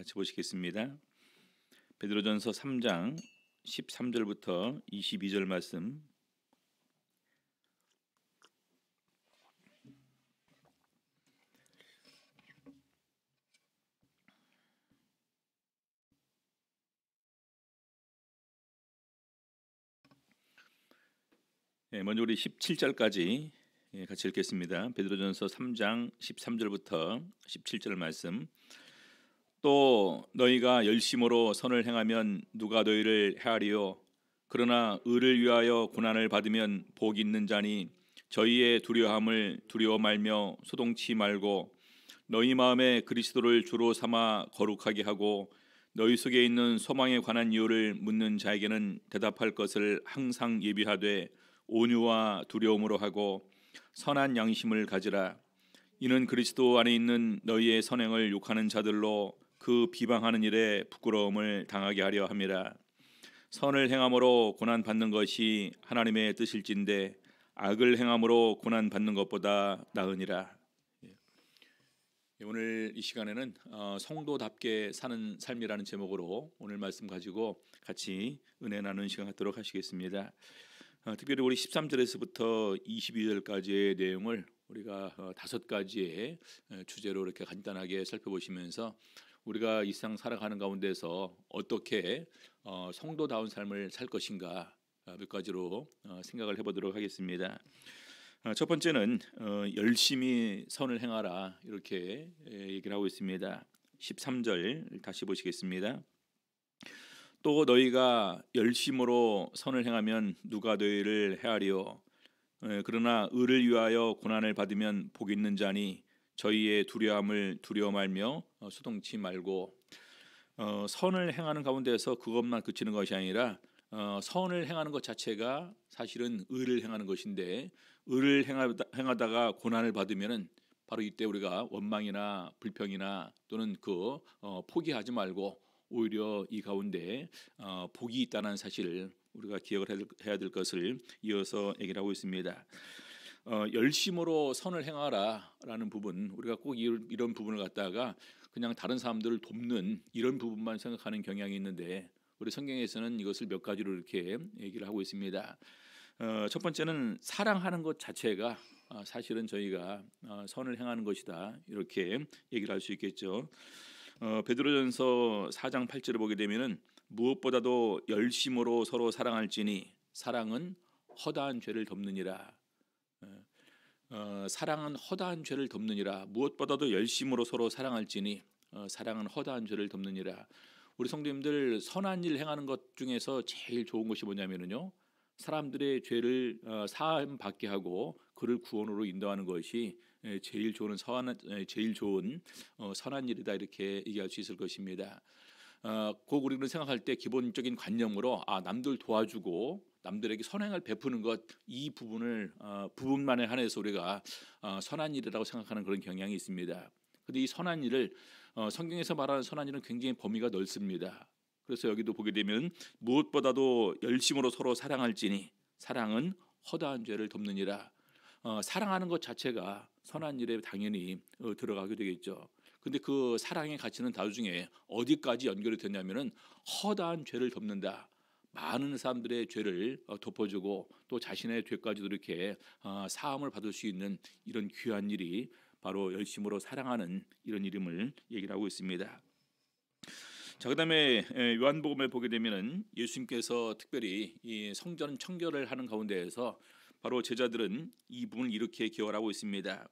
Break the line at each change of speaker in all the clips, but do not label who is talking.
같이 보시겠습니다. 베드로전서 3장 13절부터 22절 말씀. 먼저 우리 17절까지 같이 읽겠습니다. 베드로전서 3장 13절부터 17절 말씀. 또 너희가 열심으로 선을 행하면 누가 너희를 해하리요? 그러나 의를 위하여 고난을 받으면 복 있는 자니 저희의 두려움을 두려워 말며 소동치 말고 너희 마음에 그리스도를 주로 삼아 거룩하게 하고 너희 속에 있는 소망에 관한 이유를 묻는 자에게는 대답할 것을 항상 예비하되 온유와 두려움으로 하고 선한 양심을 가지라. 이는 그리스도 안에 있는 너희의 선행을 욕하는 자들로 그 비방하는 일에 부끄러움을 당하게 하려 함이라. 선을 행함으로 고난 받는 것이 하나님의 뜻일진데 악을 행함으로 고난 받는 것보다 나으니라. 오늘 이 시간에는 성도답게 사는 삶이라는 제목으로 오늘 말씀 가지고 같이 은혜 나누는 시간 갖도록 하시겠습니다. 특별히 우리 13절에서부터 22절까지의 내용을 우리가 5가지의 주제로 이렇게 간단하게 살펴보시면서 우리가 이 세상 살아가는 가운데서 어떻게 성도다운 삶을 살 것인가 몇 가지로 생각을 해보도록 하겠습니다. 첫 번째는 열심히 선을 행하라 이렇게 얘기를 하고 있습니다. 13절 다시 보시겠습니다. 또 너희가 열심으로 선을 행하면 누가 너희를 해하리요? 그러나 의를 위하여 고난을 받으면 복 있는 자니 저희의 두려움을 두려워 말며 소동치 말고. 선을 행하는 가운데서 그것만 그치는 것이 아니라 선을 행하는 것 자체가 사실은 의를 행하는 것인데 의를 행하다가 고난을 받으면은 바로 이때 우리가 원망이나 불평이나 또는 포기하지 말고 오히려 이 가운데 복이 있다는 사실을 우리가 기억을 해야 될 것을 이어서 얘기를 하고 있습니다. 열심으로 선을 행하라라는 부분, 우리가 꼭 이런 부분을 갖다가 그냥 다른 사람들을 돕는 이런 부분만 생각하는 경향이 있는데 우리 성경에서는 이것을 몇 가지로 이렇게 얘기를 하고 있습니다. 첫 번째는 사랑하는 것 자체가 사실은 저희가 선을 행하는 것이다 이렇게 얘기를 할 수 있겠죠. 베드로전서 4장 8절을 보게 되면은 무엇보다도 열심으로 서로 사랑할지니 사랑은 허다한 죄를 덮느니라. 사랑은 허다한 죄를 덮느니라. 무엇보다도 열심으로 서로 사랑할지니 사랑은 허다한 죄를 덮느니라. 우리 성도님들 선한 일 행하는 것 중에서 제일 좋은 것이 뭐냐면요, 사람들의 죄를 사함 받게 하고 그를 구원으로 인도하는 것이 제일 좋은 선한 일이다 이렇게 얘기할 수 있을 것입니다. 꼭 우리는 생각할 때 기본적인 관념으로 남들 도와주고 남들에게 선행을 베푸는 것, 이 부분만에 한해서 우리가 선한 일이라고 생각하는 그런 경향이 있습니다. 그런데 이 선한 일을 성경에서 말하는 선한 일은 굉장히 범위가 넓습니다. 그래서 여기도 보게 되면 무엇보다도 열심으로 서로 사랑할지니 사랑은 허다한 죄를 덮느니라. 사랑하는 것 자체가 선한 일에 당연히 들어가게 되겠죠. 근데 그 사랑의 가치는 나중에 어디까지 연결이 되냐면은 허다한 죄를 덮는다. 많은 사람들의 죄를 덮어주고 또 자신의 죄까지도 이렇게 사함을 받을 수 있는 이런 귀한 일이 바로 열심으로 사랑하는 이런 이름을 얘기를 하고 있습니다. 자, 그다음에 요한복음을 보게 되면은 예수님께서 특별히 이 성전 청결을 하는 가운데에서 바로 제자들은 이 부분을 이렇게 기억을 하고 있습니다.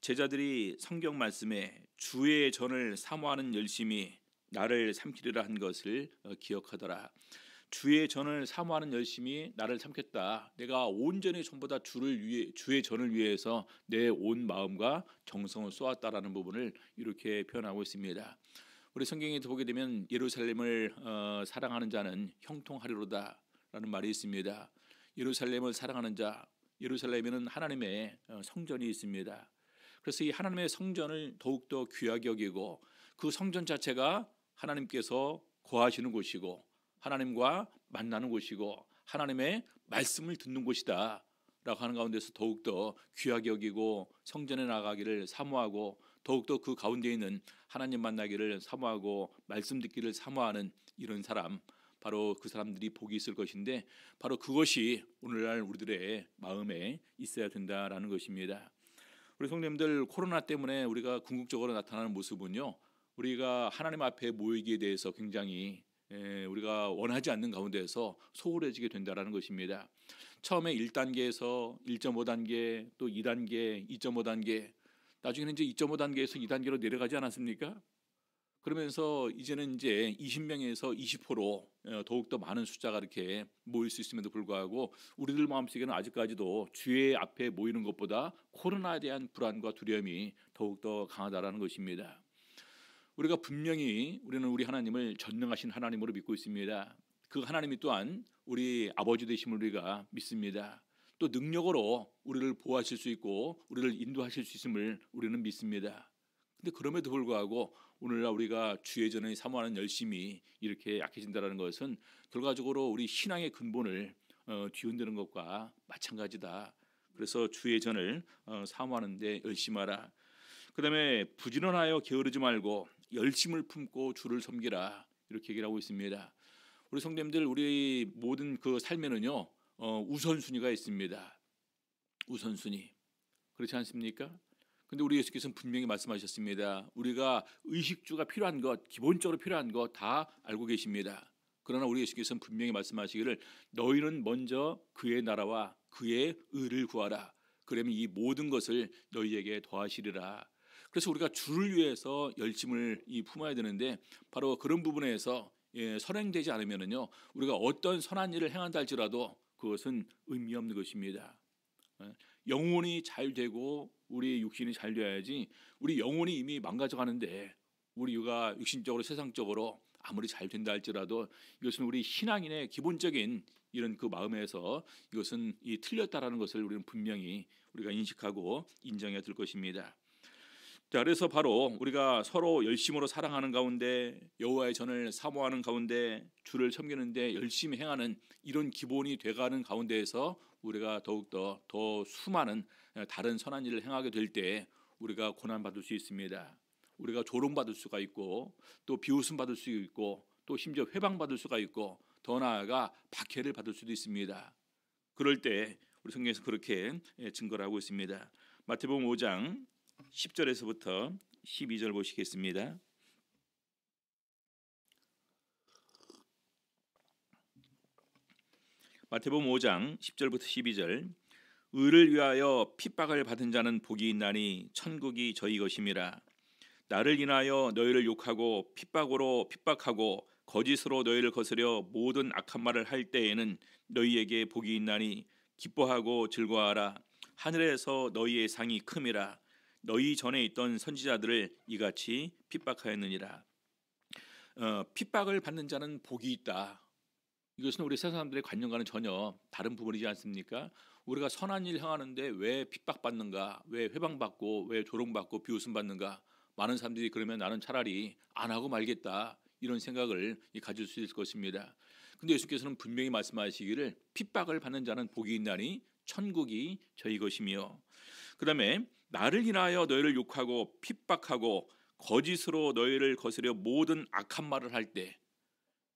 제자들이 성경 말씀에 주의 전을 사모하는 열심이 나를 삼키리라 한 것을 기억하더라. 주의 전을 사모하는 열심이 나를 삼켰다. 내가 온전히 전부 다 주의 전을 위해서 내 온 마음과 정성을 쏘았다라는 부분을 이렇게 표현하고 있습니다. 우리 성경에 보게 되면 예루살렘을 사랑하는 자는 형통하리로다라는 말이 있습니다. 예루살렘을 사랑하는 자, 예루살렘에는 하나님의 성전이 있습니다. 그래서 이 하나님의 성전을 더욱더 귀하게 여기고 그 성전 자체가 하나님께서 거하시는 곳이고 하나님과 만나는 곳이고 하나님의 말씀을 듣는 곳이다 라고 하는 가운데서 더욱더 귀하게 여기고 성전에 나가기를 사모하고 더욱더 그 가운데 있는 하나님 만나기를 사모하고 말씀 듣기를 사모하는 이런 사람, 바로 그 사람들이 복이 있을 것인데, 바로 그것이 오늘날 우리들의 마음에 있어야 된다라는 것입니다. 우리 성도님들, 코로나 때문에 우리가 궁극적으로 나타나는 모습은요, 우리가 하나님 앞에 모이기에 대해서 굉장히 우리가 원하지 않는 가운데에서 소홀해지게 된다라는 것입니다. 처음에 1단계에서 1.5단계, 또 2단계, 2.5단계, 나중에는 이제 2.5단계에서 2단계로 내려가지 않았습니까? 그러면서 이제는 이제 20명에서 20%로 더욱더 많은 숫자가 이렇게 모일 수 있음에도 불구하고 우리들 마음속에는 아직까지도 주의 앞에 모이는 것보다 코로나에 대한 불안과 두려움이 더욱더 강하다라는 것입니다. 우리가 분명히 우리는 우리 하나님을 전능하신 하나님으로 믿고 있습니다. 그 하나님이 또한 우리 아버지 되심을 우리가 믿습니다. 또 능력으로 우리를 보호하실 수 있고 우리를 인도하실 수 있음을 우리는 믿습니다. 근데 그럼에도 불구하고 오늘날 우리가 주의 전에 사모하는 열심이 이렇게 약해진다는 것은 결과적으로 우리 신앙의 근본을 뒤흔드는 것과 마찬가지다. 그래서 주의 전을 사모하는 데 열심하라. 그 다음에 부지런하여 게으르지 말고 열심을 품고 주를 섬기라, 이렇게 얘기를 하고 있습니다. 우리 성도님들, 우리 모든 그 삶에는요 우선순위가 있습니다. 우선순위, 그렇지 않습니까? 근데 우리 예수께서는 분명히 말씀하셨습니다. 우리가 의식주가 필요한 것, 기본적으로 필요한 것 다 알고 계십니다. 그러나 우리 예수께서는 분명히 말씀하시기를 너희는 먼저 그의 나라와 그의 의를 구하라. 그러면 이 모든 것을 너희에게 더하시리라. 그래서 우리가 주를 위해서 열심을 품어야 되는데, 바로 그런 부분에서 선행되지 않으면요 우리가 어떤 선한 일을 행한다 할지라도 그것은 의미 없는 것입니다. 영혼이 잘 되고 우리 육신이 잘 되어야지, 우리 영혼이 이미 망가져 가는데 우리가 육신적으로 세상적으로 아무리 잘 된다 할지라도 이것은 우리 신앙인의 기본적인 이런 그 마음에서 이것은 틀렸다라는 것을 우리는 분명히 우리가 인식하고 인정해야 될 것입니다. 자, 그래서 바로 우리가 서로 열심으로 사랑하는 가운데, 여호와의 전을 사모하는 가운데, 주를 섬기는데 열심히 행하는 이런 기본이 돼가는 가운데에서 우리가 더욱더 더 수많은 다른 선한 일을 행하게 될 때 우리가 고난받을 수 있습니다. 우리가 조롱받을 수가 있고, 또 비웃음 받을 수 있고, 또 심지어 회방받을 수가 있고, 더 나아가 박해를 받을 수도 있습니다. 그럴 때 우리 성경에서 그렇게 증거를 하고 있습니다. 마태복음 5장 10절에서부터 12절 보시겠습니다. 마태복음 5장 10절부터 12절. 의를 위하여 핍박을 받은 자는 복이 있나니 천국이 저희 것임이라. 나를 인하여 너희를 욕하고 핍박으로 핍박하고 거짓으로 너희를 거스려 모든 악한 말을 할 때에는 너희에게 복이 있나니 기뻐하고 즐거워하라. 하늘에서 너희의 상이 큼이라. 너희 전에 있던 선지자들을 이같이 핍박하였느니라. 핍박을 받는 자는 복이 있다. 이것은 우리 세상 사람들의 관념과는 전혀 다른 부분이지 않습니까? 우리가 선한 일 행하는데 왜 핍박받는가, 왜 회방받고, 왜 조롱받고 비웃음 받는가? 많은 사람들이 그러면 나는 차라리 안 하고 말겠다, 이런 생각을 가질 수 있을 것입니다. 근데 예수께서는 분명히 말씀하시기를 핍박을 받는 자는 복이 있나니 천국이 저희 것이며, 그 다음에 나를 인하여 너희를 욕하고 핍박하고 거짓으로 너희를 거스려 모든 악한 말을 할 때,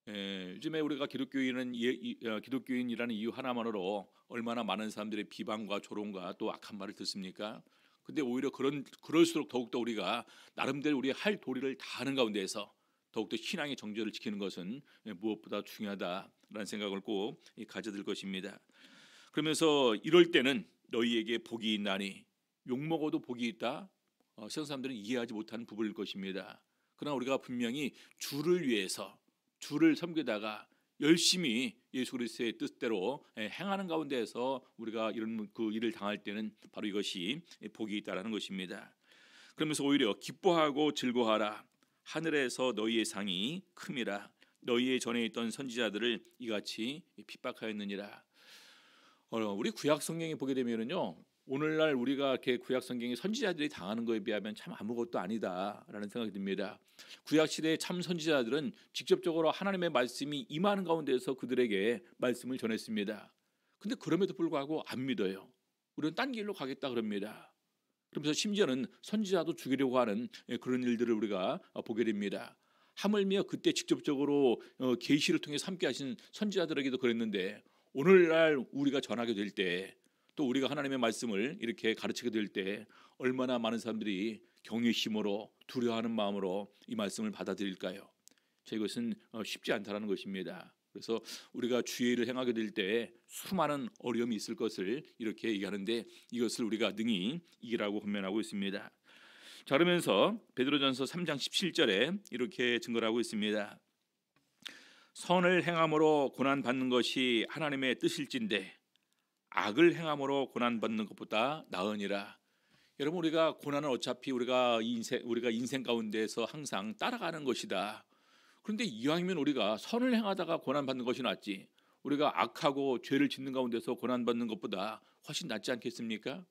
요즘에 우리가 기독교인이라는 이유 하나만으로 얼마나 많은 사람들의 비방과 조롱과 또 악한 말을 듣습니까? 근데 오히려 그럴수록 더욱더 우리가 나름대로 우리의 할 도리를 다하는 가운데에서 더욱더 신앙의 정절을 지키는 것은 무엇보다 중요하다라는 생각을 꼭 가져들 것입니다. 그러면서 이럴 때는 너희에게 복이 있나니, 욕먹어도 복이 있다? 세상 사람들은 이해하지 못하는 부분일 것입니다. 그러나 우리가 분명히 주를 위해서, 주를 섬기다가 열심히 예수 그리스도의 뜻대로 행하는 가운데에서 우리가 이런 그 일을 당할 때는 바로 이것이 복이 있다라는 것입니다. 그러면서 오히려 기뻐하고 즐거워하라. 하늘에서 너희의 상이 큼이라. 너희의 전에 있던 선지자들을 이같이 핍박하였느니라. 우리 구약 성경에 보게 되면은요, 오늘날 우리가 이렇게 구약 성경의 선지자들이 당하는 것에 비하면 참 아무것도 아니다라는 생각이 듭니다. 구약 시대의 참 선지자들은 직접적으로 하나님의 말씀이 임하는 가운데서 그들에게 말씀을 전했습니다. 근데 그럼에도 불구하고 안 믿어요. 우리는 딴 길로 가겠다 그럽니다. 그러면서 심지어는 선지자도 죽이려고 하는 그런 일들을 우리가 보게 됩니다. 하물며 그때 직접적으로 계시를 통해 함께 하신 선지자들에게도 그랬는데 오늘날 우리가 전하게 될 때 또 우리가 하나님의 말씀을 이렇게 가르치게 될 때 얼마나 많은 사람들이 경외심으로 두려워하는 마음으로 이 말씀을 받아들일까요? 이것은 쉽지 않다라는 것입니다. 그래서 우리가 주의 일을 행하게 될 때 수많은 어려움이 있을 것을 이렇게 얘기하는데 이것을 우리가 능히 이기라고 권면하고 있습니다. 자, 그러면서 베드로전서 3장 17절에 이렇게 증거를 하고 있습니다. 선을 행함으로 고난 받는 것이 하나님의 뜻일진데 악을 행함으로 고난 받는 것보다 나으니라. 여러분, 우리가 고난은 어차피 우리가 인생 가운데서 항상 따라가는 것이다. 그런데 이왕이면 우리가 선을 행하다가 고난 받는 것이 낫지, 우리가 악하고 죄를 짓는 가운데서 고난 받는 것보다 훨씬 낫지 않겠습니까?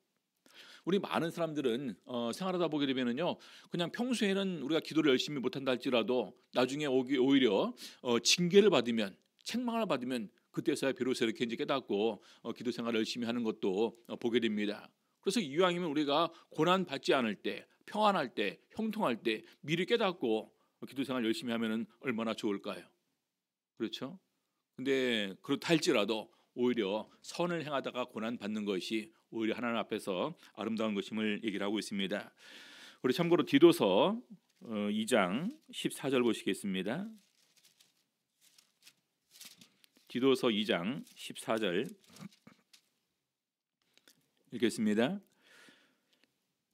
우리 많은 사람들은 생활하다 보게 되면은요, 그냥 평소에는 우리가 기도를 열심히 못한다 할지라도 나중에 오히려 징계를 받으면, 책망을 받으면 그때서야 비로소 이렇게 이제 깨닫고 기도 생활을 열심히 하는 것도 보게 됩니다. 그래서 이왕이면 우리가 고난 받지 않을 때, 평안할 때, 형통할 때 미리 깨닫고 기도 생활 열심히 하면은 얼마나 좋을까요? 그렇죠? 근데 그렇다 할지라도 오히려 선을 행하다가 고난 받는 것이 오히려 하나님 앞에서 아름다운 것임을 얘기를 하고 있습니다. 우리 참고로 디도서 2장 14절 보시겠습니다. 디도서 2장 14절 읽겠습니다.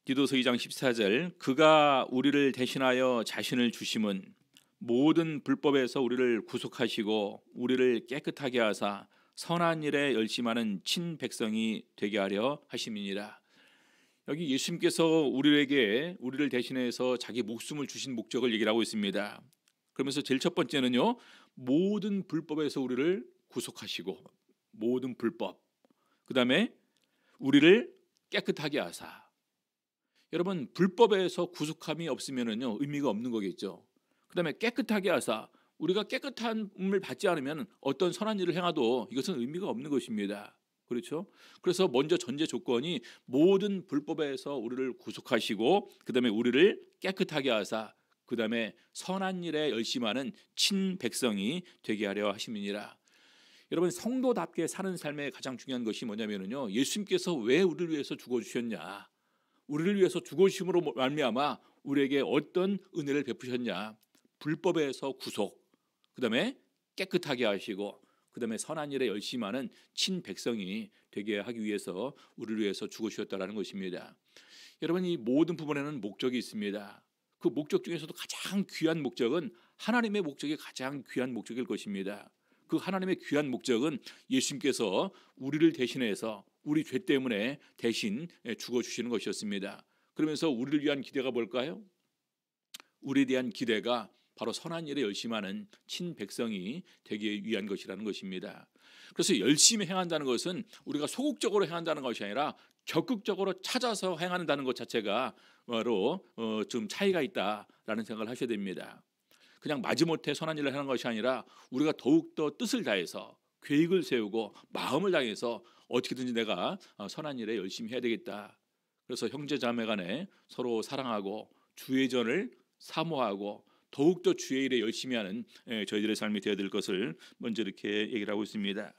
디도서 2장 14절, 그가 우리를 대신하여 자신을 주심은 모든 불법에서 우리를 구속하시고 우리를 깨끗하게 하사 선한 일에 열심하는 친백성이 되게 하려 하심이니라. 여기 예수님께서 우리를 대신해서 자기 목숨을 주신 목적을 얘기를 하고 있습니다. 그러면서 제일 첫 번째는요, 모든 불법에서 우리를 구속하시고, 모든 불법, 그 다음에 우리를 깨끗하게 하사. 여러분, 불법에서 구속함이 없으면은요 의미가 없는 거겠죠. 그 다음에 깨끗하게 하사, 우리가 깨끗함을 받지 않으면 어떤 선한 일을 행해도 이것은 의미가 없는 것입니다. 그렇죠? 그래서 먼저 전제 조건이 모든 불법에서 우리를 구속하시고 그 다음에 우리를 깨끗하게 하사 그 다음에 선한 일에 열심하는 친백성이 되게 하려 하심이니라. 여러분, 성도답게 사는 삶의 가장 중요한 것이 뭐냐면요, 예수님께서 왜 우리를 위해서 죽어주셨냐, 우리를 위해서 죽어주심으로 말미암아 우리에게 어떤 은혜를 베푸셨냐, 불법에서 구속, 그 다음에 깨끗하게 하시고 그 다음에 선한 일에 열심하는 친백성이 되게 하기 위해서 우리를 위해서 죽으셨다라는 것입니다. 여러분, 이 모든 부분에는 목적이 있습니다. 그 목적 중에서도 가장 귀한 목적은 하나님의 목적이 가장 귀한 목적일 것입니다. 그 하나님의 귀한 목적은 예수님께서 우리를 대신해서 우리 죄 때문에 대신 죽어주시는 것이었습니다. 그러면서 우리를 위한 기대가 뭘까요? 우리에 대한 기대가 바로 선한 일에 열심하는 친백성이 되기 위한 것이라는 것입니다. 그래서 열심히 행한다는 것은 우리가 소극적으로 행한다는 것이 아니라 적극적으로 찾아서 행한다는 것 자체가 바로 좀 차이가 있다라는 생각을 하셔야 됩니다. 그냥 마지못해 선한 일을 하는 것이 아니라 우리가 더욱더 뜻을 다해서 계획을 세우고 마음을 다해서 어떻게든지 내가 선한 일에 열심히 해야 되겠다. 그래서 형제 자매 간에 서로 사랑하고 주의 전을 사모하고 더욱더 주의 일에 열심히 하는 저희들의 삶이 되어야 될 것을 먼저 이렇게 얘기를 하고 있습니다.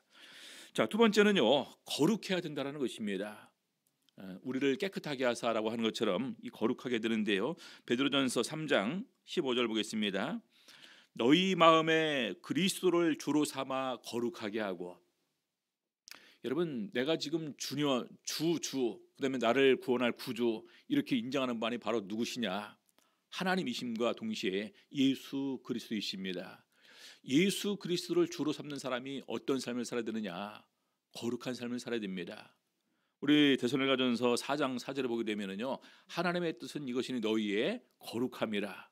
자, 두 번째는요, 거룩해야 된다는 것입니다. 우리를 깨끗하게 하사라고 하는 것처럼 이 거룩하게 되는데요, 베드로전서 3장 15절 보겠습니다. 너희 마음에 그리스도를 주로 삼아 거룩하게 하고. 여러분, 내가 지금 주 그다음에 나를 구원할 구주 이렇게 인정하는 분이 바로 누구시냐? 하나님이심과 동시에 예수 그리스도이십니다. 예수 그리스도를 주로 삼는 사람이 어떤 삶을 살아야 되느냐? 거룩한 삶을 살아야 됩니다. 우리 데살로니가전서 4장 4절에 보게 되면은요, 하나님의 뜻은 이것이니 너희의 거룩함이라.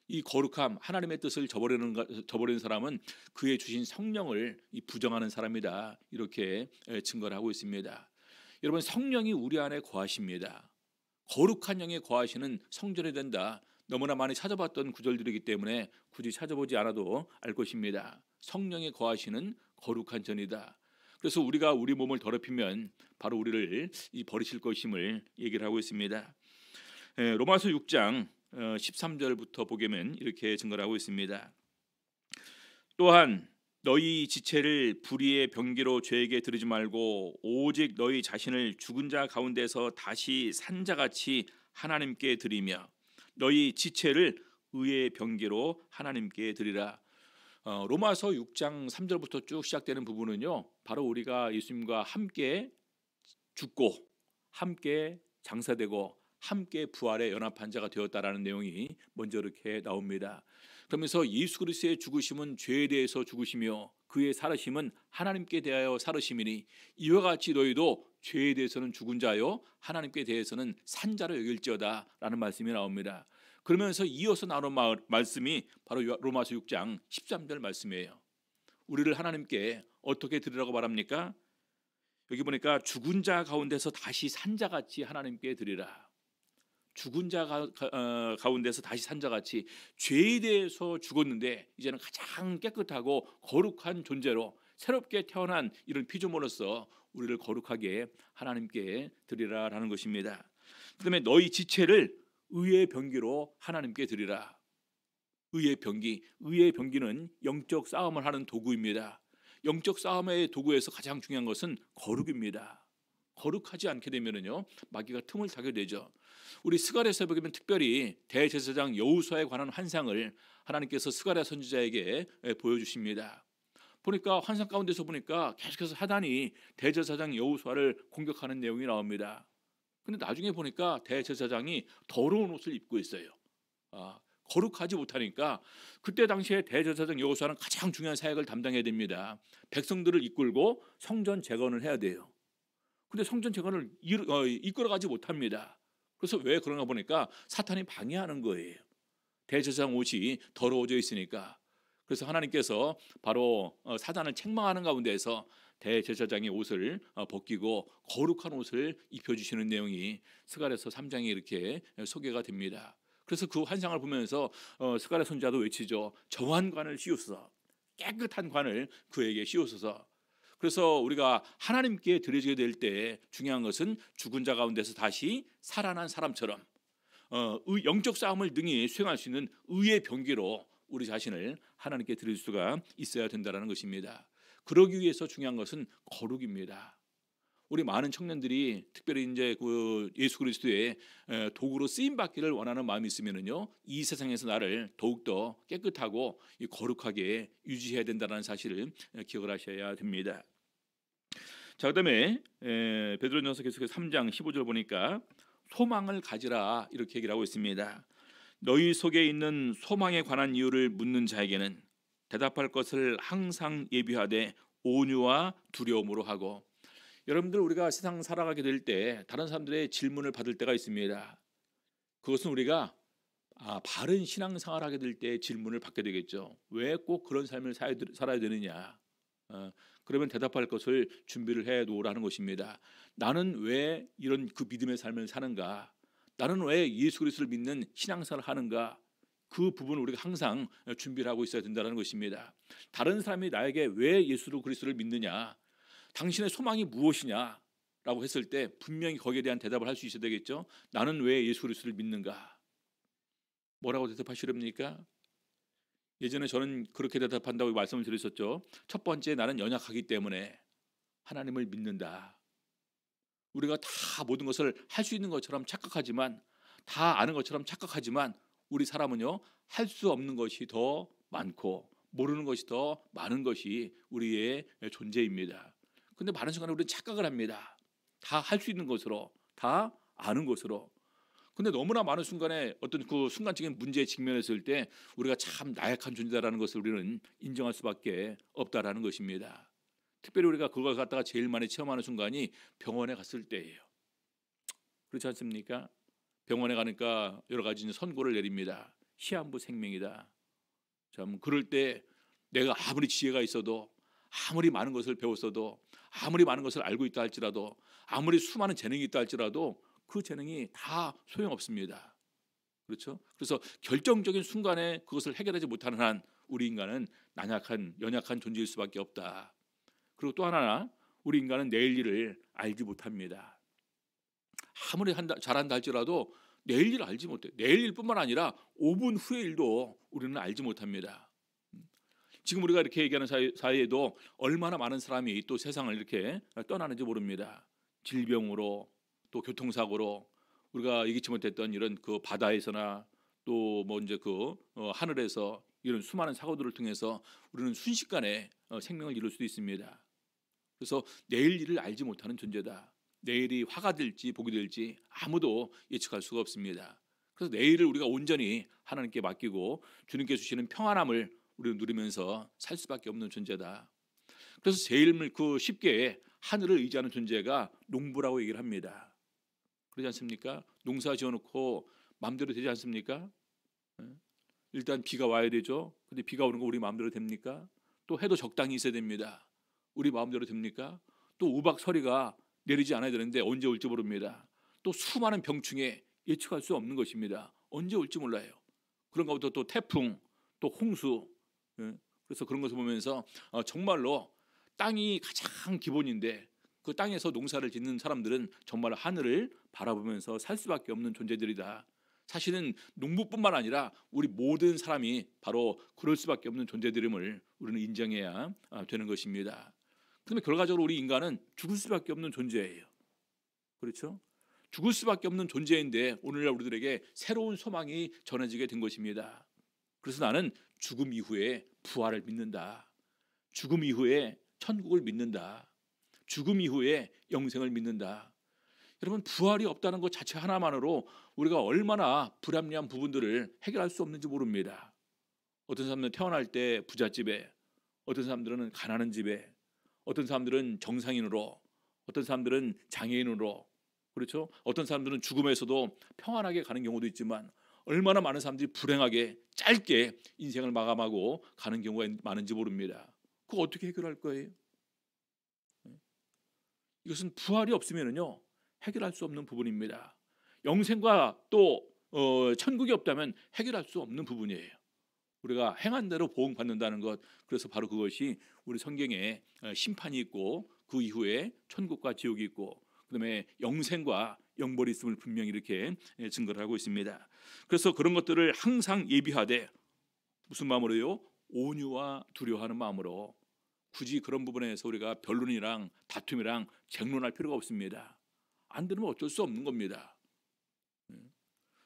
이 거룩함, 하나님의 뜻을 저버리는 사람은 그의 주신 성령을 부정하는 사람이다, 이렇게 증거를 하고 있습니다. 여러분, 성령이 우리 안에 거하십니다. 거룩한 영에 거하시는 성전이 된다. 너무나 많이 찾아봤던 구절들이기 때문에 굳이 찾아보지 않아도 알 것입니다. 성령에 거하시는 거룩한 전이다. 그래서 우리가 우리 몸을 더럽히면 바로 우리를 버리실 것임을 얘기를 하고 있습니다. 로마서 6장 13절부터 보면 이렇게 증거를 하고 있습니다. 또한 너희 지체를 불의의 병기로 죄에게 드리지 말고 오직 너희 자신을 죽은 자 가운데서 다시 산 자같이 하나님께 드리며 너희 지체를 의의 병기로 하나님께 드리라. 로마서 6장 3절부터 쭉 시작되는 부분은요, 바로 우리가 예수님과 함께 죽고 함께 장사되고 함께 부활에 연합한 자가 되었다라는 내용이 먼저 이렇게 나옵니다. 그러면서 예수 그리스도의 죽으심은 죄에 대해서 죽으시며 그의 살으심은 하나님께 대하여 살으심이니 이와 같이 너희도 죄에 대해서는 죽은 자요 하나님께 대해서는 산 자로 여길지어다 라는 말씀이 나옵니다. 그러면서 이어서 나오는 말씀이 바로 로마서 6장 13절 말씀이에요. 우리를 하나님께 어떻게 드리라고 말합니까? 여기 보니까 죽은 자 가운데서 다시 산 자같이 하나님께 드리라. 죽은 자 가운데서 다시 산 자같이 죄에 대해서 죽었는데 이제는 가장 깨끗하고 거룩한 존재로 새롭게 태어난 이런 피조물로서 우리를 거룩하게 하나님께 드리라라는 것입니다. 그다음에 너희 지체를 의의 병기로 하나님께 드리라. 의의 병기는 영적 싸움을 하는 도구입니다. 영적 싸움의 도구에서 가장 중요한 것은 거룩입니다. 거룩하지 않게 되면은요 마귀가 틈을 타게 되죠. 우리 스가랴서 보면 특별히 대제사장 여호수아에 관한 환상을 하나님께서 스가랴 선지자에게 보여주십니다. 보니까 환상 가운데서 보니까 계속해서 사단이 대제사장 여호수아를 공격하는 내용이 나옵니다. 근데 나중에 보니까 대제사장이 더러운 옷을 입고 있어요. 거룩하지 못하니까 그때 당시에 대제사장 여호수아는 가장 중요한 사역을 담당해야 됩니다. 백성들을 이끌고 성전 재건을 해야 돼요. 근데 성전 재건을 이끌어가지 못합니다. 그래서 왜 그런가 보니까 사탄이 방해하는 거예요. 대제사장 옷이 더러워져 있으니까. 그래서 하나님께서 바로 사단을 책망하는 가운데에서 대제사장의 옷을 벗기고 거룩한 옷을 입혀주시는 내용이 스가랴서 3장에 이렇게 소개가 됩니다. 그래서 그 환상을 보면서 스가랴 선지자도 외치죠. 정한 관을 씌우소서, 깨끗한 관을 그에게 씌우소서. 그래서 우리가 하나님께 드려지게 될 때 중요한 것은 죽은 자 가운데서 다시 살아난 사람처럼 영적 싸움을 능히 수행할 수 있는 의의 병기로 우리 자신을 하나님께 드릴 수가 있어야 된다는 것입니다. 그러기 위해서 중요한 것은 거룩입니다. 우리 많은 청년들이 특별히 이제 그 예수 그리스도의 도구로 쓰임 받기를 원하는 마음이 있으면은요, 이 세상에서 나를 더욱더 깨끗하고 거룩하게 유지해야 된다는 사실을 기억을 하셔야 됩니다. 자, 그다음에 베드로전서 계속해서 3장 15절 보니까 소망을 가지라 이렇게 얘기를 하고 있습니다. 너희 속에 있는 소망에 관한 이유를 묻는 자에게는 대답할 것을 항상 예비하되 온유와 두려움으로 하고. 여러분들, 우리가 세상 살아가게 될 때 다른 사람들의 질문을 받을 때가 있습니다. 그것은 우리가 바른 신앙생활을 하게 될 때 질문을 받게 되겠죠. 왜 꼭 그런 삶을 살아야 되느냐. 그러면 대답할 것을 준비를 해 놓으라는 것입니다. 나는 왜 이런 그 믿음의 삶을 사는가? 나는 왜 예수 그리스도를 믿는 신앙생활을 하는가? 그 부분을 우리가 항상 준비를 하고 있어야 된다는 것입니다. 다른 사람이 나에게 왜 예수 그리스도를 믿느냐, 당신의 소망이 무엇이냐 라고 했을 때 분명히 거기에 대한 대답을 할 수 있어야 되겠죠. 나는 왜 예수 그리스도를 믿는가? 뭐라고 대답하시렵니까? 예전에 저는 그렇게 대답한다고 말씀을 드렸었죠. 첫 번째, 나는 연약하기 때문에 하나님을 믿는다. 우리가 다 모든 것을 할 수 있는 것처럼 착각하지만, 다 아는 것처럼 착각하지만 우리 사람은요, 할 수 없는 것이 더 많고 모르는 것이 더 많은 것이 우리의 존재입니다. 근데 많은 순간에 우리는 착각을 합니다. 다 할 수 있는 것으로, 다 아는 것으로. 근데 너무나 많은 순간에 어떤 그 순간적인 문제에 직면했을 때 우리가 참 나약한 존재다라는 것을 우리는 인정할 수밖에 없다라는 것입니다. 특별히 우리가 그걸 갖다가 제일 많이 체험하는 순간이 병원에 갔을 때예요. 그렇지 않습니까? 병원에 가니까 여러 가지 선고를 내립니다. 시한부 생명이다. 참 그럴 때 내가 아무리 지혜가 있어도, 아무리 많은 것을 배웠어도, 아무리 많은 것을 알고 있다 할지라도, 아무리 수많은 재능이 있다 할지라도 그 재능이 다 소용없습니다. 그렇죠? 그래서 결정적인 순간에 그것을 해결하지 못하는 한 우리 인간은 연약한 존재일 수밖에 없다. 그리고 또 하나, 우리 인간은 내일 일을 알지 못합니다. 아무리 잘한다 할지라도 내일 일을 알지 못해. 내일 일뿐만 아니라 5분 후의 일도 우리는 알지 못합니다. 지금 우리가 이렇게 얘기하는 사이에도 얼마나 많은 사람이 또 세상을 이렇게 떠나는지 모릅니다. 질병으로, 또 교통사고로, 우리가 예기치 못했던 이런 그 바다에서나 또 뭐 이제 그 하늘에서 이런 수많은 사고들을 통해서 우리는 순식간에 생명을 잃을 수도 있습니다. 그래서 내일 일을 알지 못하는 존재다. 내일이 화가 될지 복이 될지 아무도 예측할 수가 없습니다. 그래서 내일을 우리가 온전히 하나님께 맡기고 주님께 주시는 평안함을 우리는 누리면서 살 수밖에 없는 존재다. 그래서 제일 쉽게 하늘을 의지하는 존재가 농부라고 얘기를 합니다. 그렇지 않습니까? 농사 지어놓고 마음대로 되지 않습니까? 일단 비가 와야 되죠. 근데 비가 오는 거 우리 마음대로 됩니까? 또 해도 적당히 있어야 됩니다. 우리 마음대로 됩니까? 또 우박서리가 내리지 않아야 되는데 언제 올지 모릅니다. 또 수많은 병충해 예측할 수 없는 것입니다. 언제 올지 몰라요. 그런 것부터 또 태풍, 또 홍수. 그래서 그런 것을 보면서 정말로 땅이 가장 기본인데 그 땅에서 농사를 짓는 사람들은 정말 하늘을 바라보면서 살 수밖에 없는 존재들이다. 사실은 농부뿐만 아니라 우리 모든 사람이 바로 그럴 수밖에 없는 존재들임을 우리는 인정해야 되는 것입니다. 그런데 결과적으로 우리 인간은 죽을 수밖에 없는 존재예요. 그렇죠? 죽을 수밖에 없는 존재인데 오늘날 우리들에게 새로운 소망이 전해지게 된 것입니다. 그래서 나는 죽음 이후에 부활을 믿는다. 죽음 이후에 천국을 믿는다. 죽음 이후에 영생을 믿는다. 여러분, 부활이 없다는 것 자체 하나만으로 우리가 얼마나 불합리한 부분들을 해결할 수 없는지 모릅니다. 어떤 사람들은 태어날 때 부잣집에, 어떤 사람들은 가난한 집에, 어떤 사람들은 정상인으로, 어떤 사람들은 장애인으로, 그렇죠? 어떤 사람들은 죽음에서도 평안하게 가는 경우도 있지만 얼마나 많은 사람들이 불행하게 짧게 인생을 마감하고 가는 경우가 많은지 모릅니다. 그거 어떻게 해결할 거예요? 이것은 부활이 없으면요 해결할 수 없는 부분입니다. 영생과 또 천국이 없다면 해결할 수 없는 부분이에요. 우리가 행한 대로 보응받는다는 것, 그래서 바로 그것이 우리 성경에 심판이 있고 그 이후에 천국과 지옥이 있고 그다음에 영생과 영벌이 있음을 분명히 이렇게 증거를 하고 있습니다. 그래서 그런 것들을 항상 예비하되 무슨 마음으로요? 온유와 두려워하는 마음으로. 굳이 그런 부분에서 우리가 변론이랑 다툼이랑 쟁론할 필요가 없습니다. 안 들으면 어쩔 수 없는 겁니다.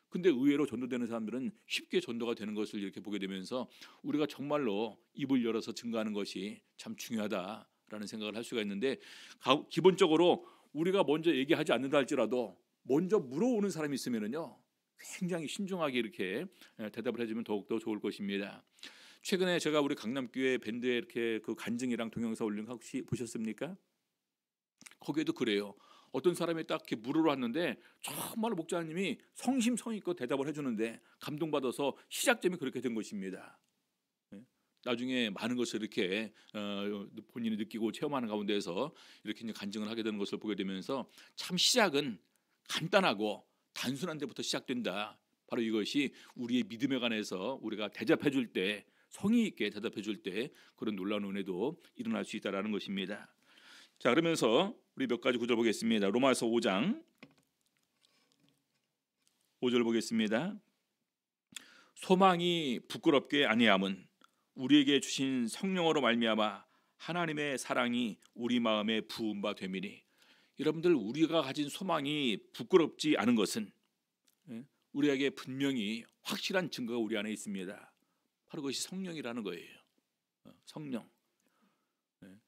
근데 의외로 전도되는 사람들은 쉽게 전도가 되는 것을 이렇게 보게 되면서 우리가 정말로 입을 열어서 증거하는 것이 참 중요하다라는 생각을 할 수가 있는데, 기본적으로 우리가 먼저 얘기하지 않는다 할지라도 먼저 물어오는 사람이 있으면은요 굉장히 신중하게 이렇게 대답을 해주면 더욱더 좋을 것입니다. 최근에 제가 우리 강남교회 밴드에 이렇게 그 간증이랑 동영상 올린 거 혹시 보셨습니까? 거기에도 그래요. 어떤 사람이 딱 이렇게 물으러 왔는데 정말 목사님이 성심성의껏 대답을 해주는데 감동받아서 시작점이 그렇게 된 것입니다. 나중에 많은 것을 이렇게 본인이 느끼고 체험하는 가운데에서 이렇게 이제 간증을 하게 되는 것을 보게 되면서 참 시작은 간단하고 단순한 데부터 시작된다. 바로 이것이 우리의 믿음에 관해서 우리가 대답해 줄 때, 성의 있게 대답해 줄 때 그런 놀라운 은혜도 일어날 수 있다라는 것입니다. 자, 그러면서 우리 몇 가지 구절 보겠습니다. 로마서 5장 5절 보겠습니다. 소망이 부끄럽게 아니함은 우리에게 주신 성령으로 말미암아 하나님의 사랑이 우리 마음에 부은 바 됨이니. 여러분들, 우리가 가진 소망이 부끄럽지 않은 것은 우리에게 분명히 확실한 증거가 우리 안에 있습니다. 바로 그것이 성령이라는 거예요.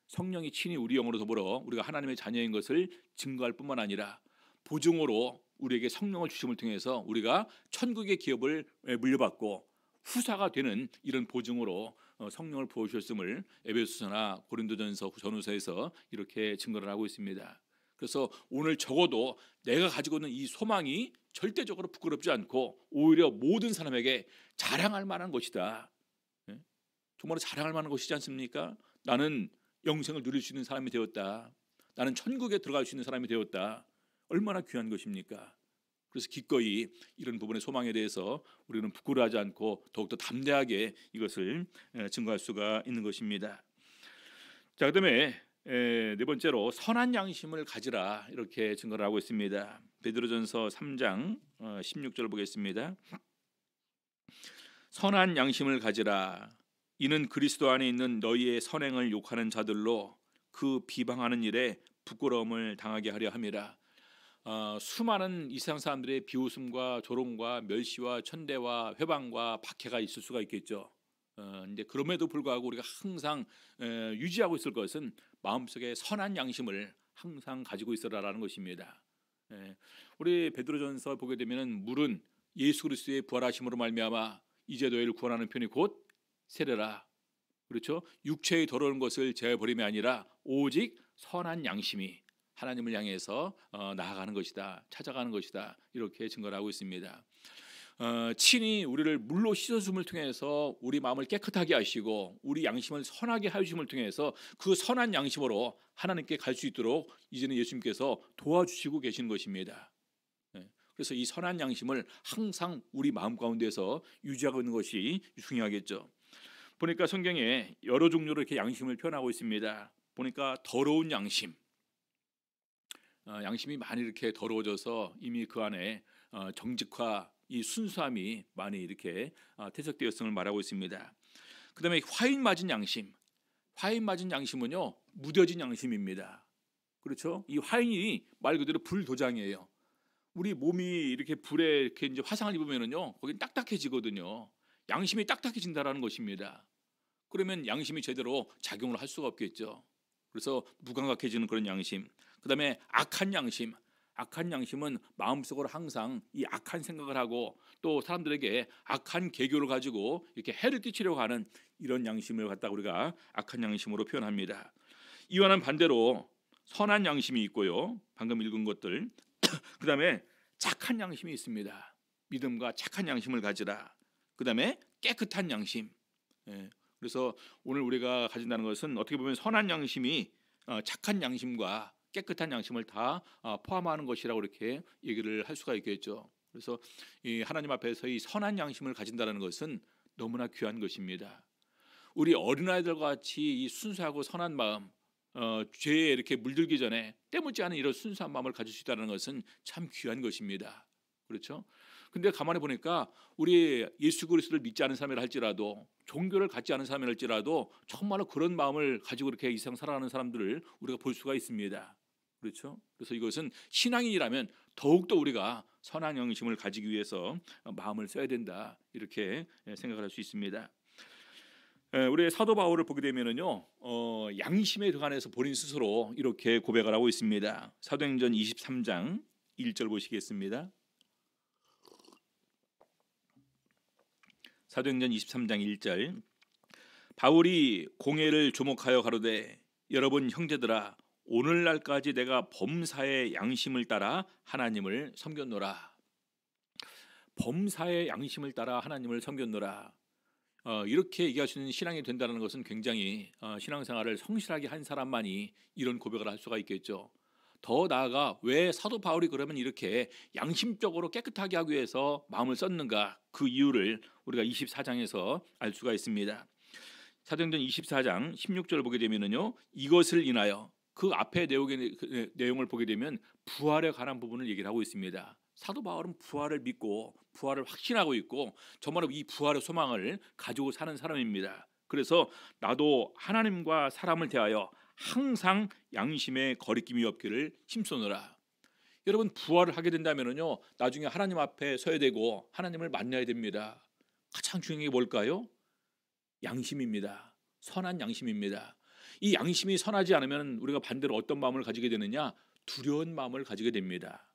성령이 친히 우리 영으로 더불어 우리가 하나님의 자녀인 것을 증거할 뿐만 아니라 보증으로 우리에게 성령을 주심을 통해서 우리가 천국의 기업을 물려받고 후사가 되는 이런 보증으로 성령을 부어주셨음을 에베소서나 고린도전서, 전후서에서 이렇게 증거를 하고 있습니다. 그래서 오늘 적어도 내가 가지고 있는 이 소망이 절대적으로 부끄럽지 않고 오히려 모든 사람에게 자랑할 만한 것이다. 정말 자랑할 만한 것이지 않습니까? 나는 영생을 누릴 수 있는 사람이 되었다. 나는 천국에 들어갈 수 있는 사람이 되었다. 얼마나 귀한 것입니까? 그래서 기꺼이 이런 부분의 소망에 대해서 우리는 부끄러워하지 않고 더욱더 담대하게 이것을 증거할 수가 있는 것입니다. 자, 그다음에 네 번째로 선한 양심을 가지라 이렇게 증거를 하고 있습니다. 베드로전서 3장 16절 보겠습니다. 선한 양심을 가지라. 이는 그리스도 안에 있는 너희의 선행을 욕하는 자들로 그 비방하는 일에 부끄러움을 당하게 하려 함이라. 수많은 이 세상 사람들의 비웃음과 조롱과 멸시와 천대와 회방과 박해가 있을 수가 있겠죠. 근데 그럼에도 불구하고 우리가 항상 유지하고 있을 것은 마음속에 선한 양심을 항상 가지고 있어라라는 것입니다. 우리 베드로전서 보게 되면은 물은 예수 그리스도의 부활하심으로 말미암아 이제 너희를 구원하는 편이 곧 세례라. 그렇죠? 육체의 더러운 것을 제어버림이 아니라 오직 선한 양심이 하나님을 향해서 나아가는 것이다, 찾아가는 것이다, 이렇게 증거를 하고 있습니다. 친히 우리를 물로 씻어줌을 통해서 우리 마음을 깨끗하게 하시고 우리 양심을 선하게 하심을 통해서 그 선한 양심으로 하나님께 갈 수 있도록 이제는 예수님께서 도와주시고 계시는 것입니다. 그래서 이 선한 양심을 항상 우리 마음 가운데서 유지하고 있는 것이 중요하겠죠. 보니까 성경에 여러 종류로 이렇게 양심을 표현하고 있습니다. 보니까 더러운 양심, 양심이 많이 이렇게 더러워져서 이미 그 안에 정직화, 이 순수함이 많이 이렇게 퇴색되었음을 말하고 있습니다. 그다음에 화인 맞은 양심, 화인 맞은 양심은요 무뎌진 양심입니다. 그렇죠? 이 화인이 말 그대로 불도장이에요. 우리 몸이 이렇게 불에 이렇게 이제 화상을 입으면은요 거긴 딱딱해지거든요. 양심이 딱딱해진다라는 것입니다. 그러면 양심이 제대로 작용을 할 수가 없겠죠. 그래서 무감각해지는 그런 양심. 그다음에 악한 양심. 악한 양심은 마음속으로 항상 이 악한 생각을 하고 또 사람들에게 악한 계교를 가지고 이렇게 해를 끼치려고 하는 이런 양심을 갖다가 우리가 악한 양심으로 표현합니다. 이와는 반대로 선한 양심이 있고요. 방금 읽은 것들. 그다음에 착한 양심이 있습니다. 믿음과 착한 양심을 가지라. 그다음에 깨끗한 양심. 그래서 오늘 우리가 가진다는 것은 어떻게 보면 선한 양심이 착한 양심과 깨끗한 양심을 다 포함하는 것이라고 이렇게 얘기를 할 수가 있겠죠. 그래서 이 하나님 앞에서 이 선한 양심을 가진다는 것은 너무나 귀한 것입니다. 우리 어린아이들과 같이 이 순수하고 선한 마음, 죄에 이렇게 물들기 전에 때묻지 않은 이런 순수한 마음을 가질 수 있다는 것은 참 귀한 것입니다. 그렇죠? 근데 가만히 보니까 우리 예수 그리스도를 믿지 않은 사람이라 할지라도 종교를 갖지 않은 사람이라 할지라도 정말로 그런 마음을 가지고 이렇게 이 세상 살아가는 사람들을 우리가 볼 수가 있습니다. 그렇죠? 그래서 이것은 신앙인이라면 더욱더 우리가 선한 양심을 가지기 위해서 마음을 써야 된다 이렇게 생각을 할 수 있습니다. 우리 사도 바울을 보게 되면은요 양심에 관해서 본인 스스로 이렇게 고백을 하고 있습니다. 사도행전 23장 1절 보시겠습니다. 사도행전 23장 1절 바울이 공회를 조목하여 가로되 여러분 형제들아 오늘날까지 내가 범사의 양심을 따라 하나님을 섬겼노라. 범사의 양심을 따라 하나님을 섬겼노라. 이렇게 얘기할 수 있는 신앙이 된다는 것은 굉장히 신앙생활을 성실하게 한 사람만이 이런 고백을 할 수가 있겠죠. 더 나아가 왜 사도 바울이 그러면 이렇게 양심적으로 깨끗하게 하기 위해서 마음을 썼는가, 그 이유를 우리가 24장에서 알 수가 있습니다. 사도행전 24장 16절 보게 되면은요 이것을 인하여, 그 앞에 내용을 보게 되면 부활에 관한 부분을 얘기를 하고 있습니다. 사도 바울은 부활을 믿고 부활을 확신하고 있고 정말로 이 부활의 소망을 가지고 사는 사람입니다. 그래서 나도 하나님과 사람을 대하여 항상 양심에 거리낌이 없기를 힘쓰노라. 여러분 부활을 하게 된다면요 나중에 하나님 앞에 서야 되고 하나님을 만나야 됩니다. 가장 중요한 게 뭘까요? 양심입니다. 선한 양심입니다. 이 양심이 선하지 않으면 우리가 반대로 어떤 마음을 가지게 되느냐? 두려운 마음을 가지게 됩니다.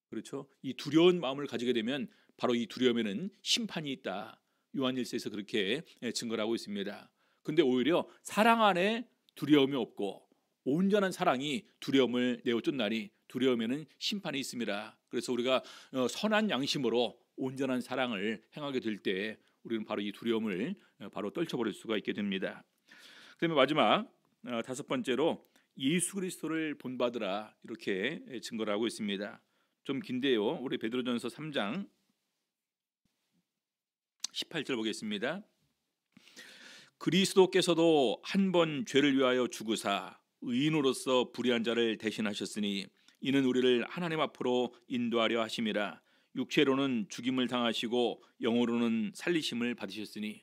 그렇죠? 이 두려운 마음을 가지게 되면 바로 이 두려움에는 심판이 있다. 요한일서에서 그렇게 증거를 하고 있습니다. 근데 오히려 사랑 안에 두려움이 없고 온전한 사랑이 두려움을 내어 쫓나니 두려움에는 심판이 있습니다. 그래서 우리가 선한 양심으로 온전한 사랑을 행하게 될 때 우리는 바로 이 두려움을 바로 떨쳐버릴 수가 있게 됩니다. 그다음에 마지막 다섯 번째로 예수 그리스도를 본받으라 이렇게 증거를 하고 있습니다. 좀 긴데요. 우리 베드로전서 3장 18절 보겠습니다. 그리스도께서도 한 번 죄를 위하여 죽으사 의인으로서 불의한 자를 대신하셨으니 이는 우리를 하나님 앞으로 인도하려 하심이라. 육체로는 죽임을 당하시고 영으로는 살리심을 받으셨으니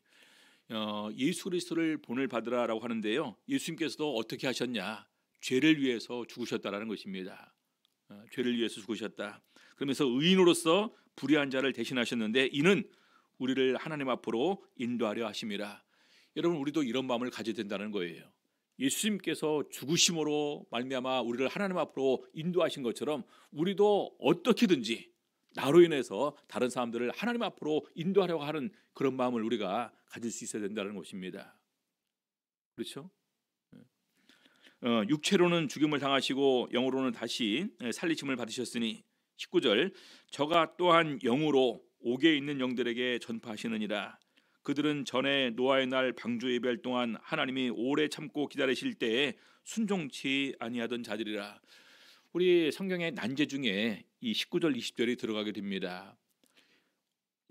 예수 그리스도를 본을 받으라라고 하는데요. 예수님께서도 어떻게 하셨냐? 죄를 위해서 죽으셨다라는 것입니다. 죄를 위해서 죽으셨다. 그러면서 의인으로서 불의한 자를 대신하셨는데 이는 우리를 하나님 앞으로 인도하려 하심이라. 여러분, 우리도 이런 마음을 가져야 된다는 거예요. 예수님께서 죽으심으로 말미암아 우리를 하나님 앞으로 인도하신 것처럼 우리도 어떻게든지 나로 인해서 다른 사람들을 하나님 앞으로 인도하려고 하는 그런 마음을 우리가 가질 수 있어야 된다는 것입니다. 그렇죠? 육체로는 죽임을 당하시고 영으로는 다시 살리심을 받으셨으니 19절 저가 또한 영으로 옥에 있는 영들에게 전파하시느니라. 그들은 전에 노아의 날 방주 예배할 동안 하나님이 오래 참고 기다리실 때에 순종치 아니하던 자들이라. 우리 성경의 난제 중에 이 19절 20절이 들어가게 됩니다.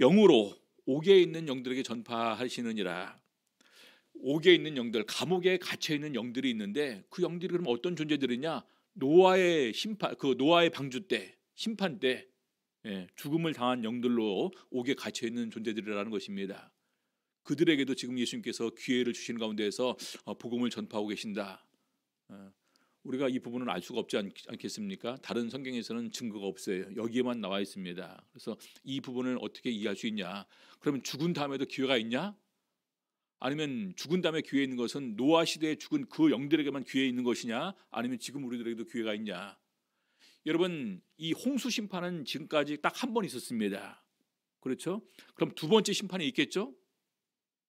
영으로 옥에 있는 영들에게 전파하시느니라. 옥에 있는 영들, 감옥에 갇혀 있는 영들이 있는데 그 영들이 그럼 어떤 존재들이냐? 노아의 심판, 그 노아의 방주 때, 심판 때 죽음을 당한 영들로 옥에 갇혀 있는 존재들이라는 것입니다. 그들에게도 지금 예수님께서 기회를 주시는 가운데에서 복음을 전파하고 계신다. 우리가 이 부분은 알 수가 없지 않겠습니까? 다른 성경에서는 증거가 없어요. 여기에만 나와 있습니다. 그래서 이 부분을 어떻게 이해할 수 있냐? 그러면 죽은 다음에도 기회가 있냐? 아니면 죽은 다음에 기회 있는 것은 노아 시대에 죽은 그 영들에게만 기회 있는 것이냐? 아니면 지금 우리들에게도 기회가 있냐? 여러분, 이 홍수 심판은 지금까지 딱 한 번 있었습니다. 그렇죠? 그럼 두 번째 심판이 있겠죠?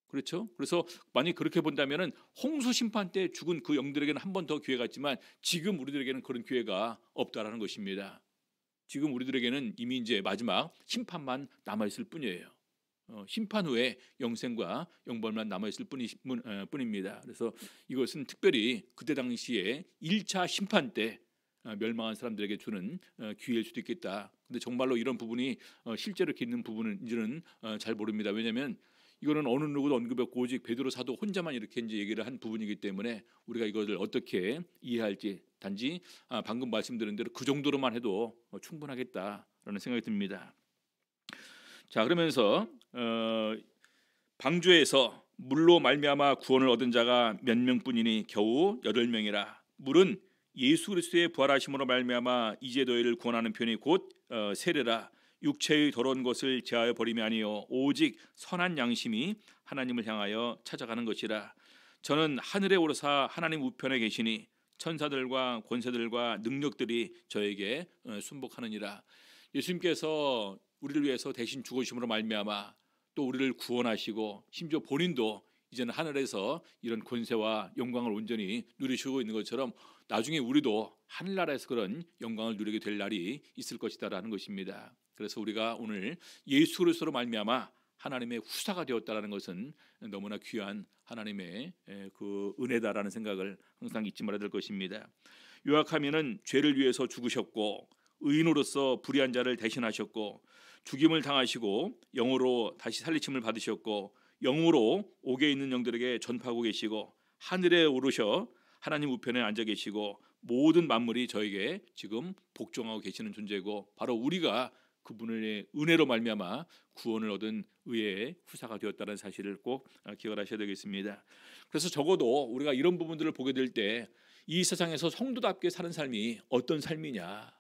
그렇죠? 그래서 만약 그렇게 본다면은 홍수 심판 때 죽은 그 영들에게는 한 번 더 기회가 있지만 지금 우리들에게는 그런 기회가 없다라는 것입니다. 지금 우리들에게는 이미 이제 마지막 심판만 남아 있을 뿐이에요. 심판 후에 영생과 영벌만 남아 있을 뿐입니다. 그래서 이것은 특별히 그때 당시에 1차 심판 때 멸망한 사람들에게 주는 기회일 수도 있겠다. 근데 정말로 이런 부분이 실제로 이렇게 있는 부분인지는 잘 모릅니다. 왜냐하면 이거는 어느 누구도 언급했고 오직 베드로 사도 혼자만 이렇게 이제 얘기를 한 부분이기 때문에 우리가 이것을 어떻게 이해할지 단지 방금 말씀드린 대로 그 정도로만 해도 충분하겠다라는 생각이 듭니다. 자, 그러면서 방주에서 물로 말미암아 구원을 얻은 자가 몇 명뿐이니 겨우 8명이라. 물은 예수 그리스도의 부활하심으로 말미암아 이제 너희를 구원하는 편이 곧 세례라. 육체의 더러운 것을 제하여 버림이 아니요 오직 선한 양심이 하나님을 향하여 찾아가는 것이라. 저는 하늘에 오르사 하나님 우편에 계시니 천사들과 권세들과 능력들이 저에게 순복하느니라. 예수님께서 우리를 위해서 대신 죽으심으로 말미암아 또 우리를 구원하시고 심지어 본인도 이제는 하늘에서 이런 권세와 영광을 온전히 누리시고 있는 것처럼 나중에 우리도 하늘나라에서 그런 영광을 누리게 될 날이 있을 것이다라는 것입니다. 그래서 우리가 오늘 예수 그리스도로 말미암아 하나님의 후사가 되었다라는 것은 너무나 귀한 하나님의 그 은혜다라는 생각을 항상 잊지 말아야 될 것입니다. 요약하면은 죄를 위해서 죽으셨고 의인으로서 불의한 자를 대신하셨고 죽임을 당하시고 영으로 다시 살리심을 받으셨고 영으로 옥에 있는 영들에게 전파하고 계시고 하늘에 오르셔 하나님 우편에 앉아 계시고 모든 만물이 저에게 지금 복종하고 계시는 존재고 바로 우리가 그분의 은혜로 말미암아 구원을 얻은 의의 후사가 되었다는 사실을 꼭 기억하셔야 되겠습니다. 그래서 적어도 우리가 이런 부분들을 보게 될 때 이 세상에서 성도답게 사는 삶이 어떤 삶이냐,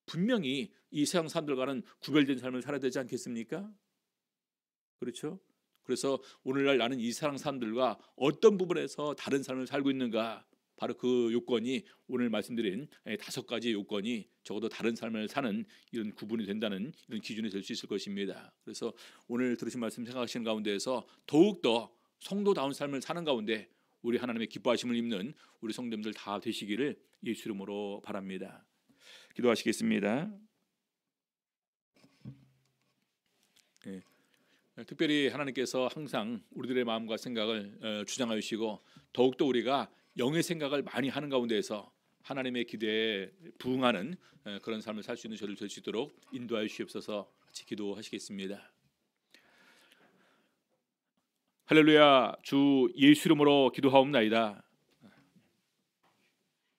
분명히 이 세상 사람들과는 구별된 삶을 살아야 되지 않겠습니까? 그렇죠? 그래서 오늘날 나는 이 세상 사람들과 어떤 부분에서 다른 삶을 살고 있는가, 바로 그 요건이 오늘 말씀드린 5가지 요건이 적어도 다른 삶을 사는 이런 구분이 된다는 이런 기준이 될 수 있을 것입니다. 그래서 오늘 들으신 말씀 생각하시는 가운데에서 더욱더 성도다운 삶을 사는 가운데 우리 하나님의 기뻐하심을 입는 우리 성도님들 다 되시기를 예수 이름으로 바랍니다. 기도하시겠습니다. 네. 특별히 하나님께서 항상 우리들의 마음과 생각을 주장하여 주시고 더욱더 우리가 영의 생각을 많이 하는 가운데에서 하나님의 기대에 부응하는 그런 삶을 살 수 있는 저를 될 수 있도록 인도하여 주시옵소서. 같이 기도하시겠습니다. 할렐루야. 주 예수 이름으로 기도하옵나이다.